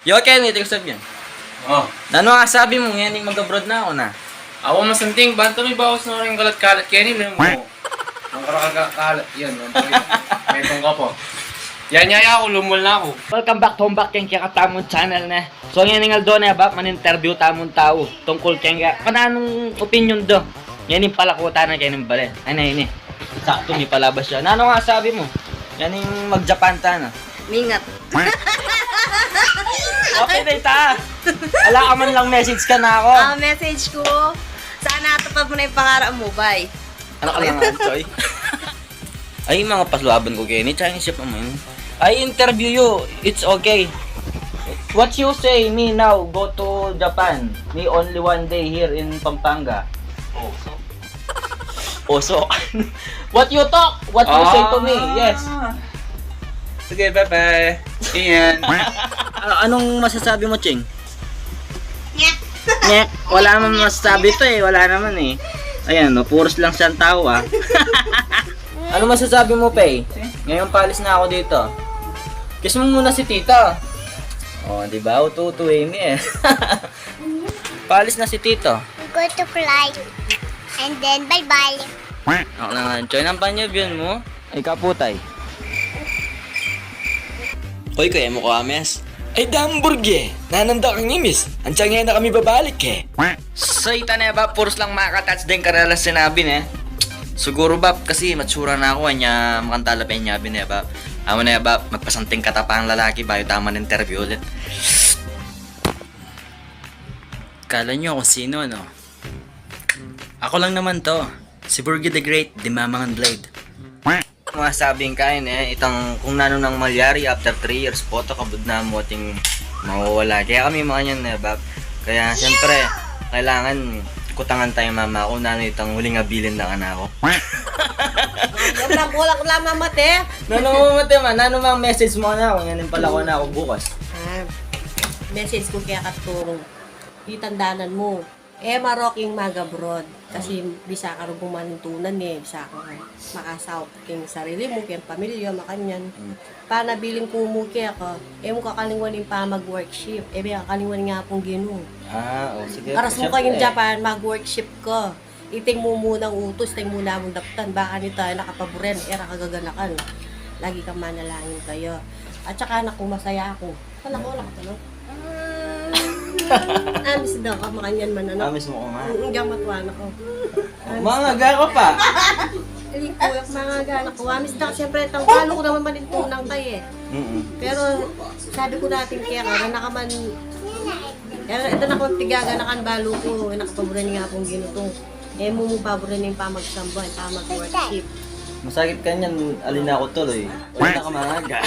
Yo, Kenny, ito sabihin. Oh. Ano nga sabi mo, ngayon mag-abroad na ako na? Ako masanting, banto may bawas na rin kalat-kalat Kenny, mo. Ang kalat yan. May tungka po. Yan yaya ako, lumul na ako. Welcome back to Hombak keng kaya katamon channel na. So ngayon nga do na ba, man-interview tamon tao tungkol kaya kananong opinion do. Yan yung palakutan na kaya ng balen. Ay na ini. Sakto may palabas siya. Ano nga sabi mo? Yan yung mag-Japan ta na. Mingat. Okay na ita. Wala ka man lang message ka na ako. Message ko, sana natupad mo na yung pangarap mo, bye. Ano ka lang nga, Choy? Ay, mga paslaban ko Kenny, Chinese ship mo yun. I interview you, it's okay. What you say, me now, go to Japan. Me only one day here in Pampanga. Oso. What you talk? What you say to me? Yes. Sige, bye-bye. Iyan. Anong masasabi mo, Ching? Nyek. Wala naman masasabi to eh. Wala naman eh. Ayan, no, puros lang siyang tao ah. Ano masasabi mo, Pei? Ngayon palis na ako dito. Kiss mo muna si tita. Oh, di ba? Ututuwi mi eh. Palis na si tito. Go to fly. And then bye-bye. Ako na nga, Choy. Nampan niyo yun mo? Ay, kaputay. Hoy, kaya mo ko ames. Ay, Damburge! Nananda kang imis. Andiyan ngayon na kami babalik eh. So, ita na ba? Puros lang makaka-touch din karela sinabi na eh. Siguro ba, kasi matsura na ako, niya makantala pa niya bin eh ba. Amo na ba, magpasanting katapang lalaki ba yung tama ng interview ulit. Kala nyo kung sino, no? Ako lang naman to. Si Burgie the Great, di Mamangan Blade. Mga sabing kain eh, itang kung nano nang malyari after 3 years po, to kabud na mo ating mawawala. Kaya kami mga yan eh, ba? Kaya siyempre, kailangan kutangan tayo mama kung nano itang huling abilin ng anak ko. Wala ko lang mamate. Nanumamate man, nano mang message mo na ako, ngayon pala ko na ako bukas. Message ko kaya katulong. Itandanan mo. Maroking mag-abroad. Kasi bisa ka rin bumanintunan eh. Bisa ka makasaw king sarili mo, kaya pamilya, makanyan. Panabiling ko mo kaya ka, mo kakaliwanin pa mag-workship. May kakaliwanin nga pong gino. Sige. Aras mo kayong Japan, mag-workship ka. Iting mo munang utos, iting muna mong daptan. Baka nito ay nakapaboren, era kagaganakan. Lagi kang manalangin kayo. At saka anak ko, masaya ako. Anak ko, no? Amis daw ka, makanyan man ano. Amis mo ko nga. Hindi ako matuwa na ko. Mga ka pa. Aling ko, mga anak ko. Amis daw, siyempre, tangkalo ko naman manintunang kayo eh. Pero sabi ko natin kaya ka, na nakaman, ito na kung tigaga na kan balo ko, nakapaboran nga akong ginutong. Mumupaboran yung pamagsamba, yung pamag-worship. Masakit ka niyan, alin ako tuloy. Wala na ka managa.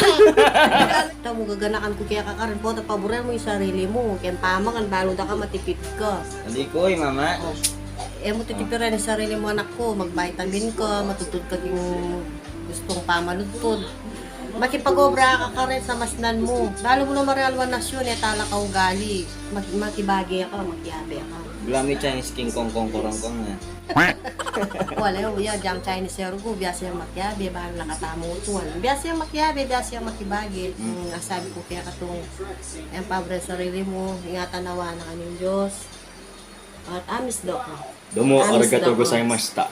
Ito mo gaganakan ko kaya kakaroon po, paboran mo yung sarili mo. Kaya pamakan, balo na ka, matipid ka. Hindi ko mama. Mo titipiran yung sarili mo anak ko, mag-vitamin ka, matutod ka yung gustong pamalutod. Makipag-obra ka rin sa masnan mo. Lalo mo na marealwanasyon, tala ka ugali. Makibagi ka, magyabe ka. Glami Chinese King Kong Kong Korong Kong na. Wala yung jam Chinese ko, biasa yung makyabe, bahal nakatamo tuwan. Biasa yung makyabe, biasa yung makibagi. Sabi ko kaya katong, ang pabre sarili mo, ingatan nawa na kanyang Diyos. At amis daw ka. Domo, Amis arigatou daw ko. gozaimashita.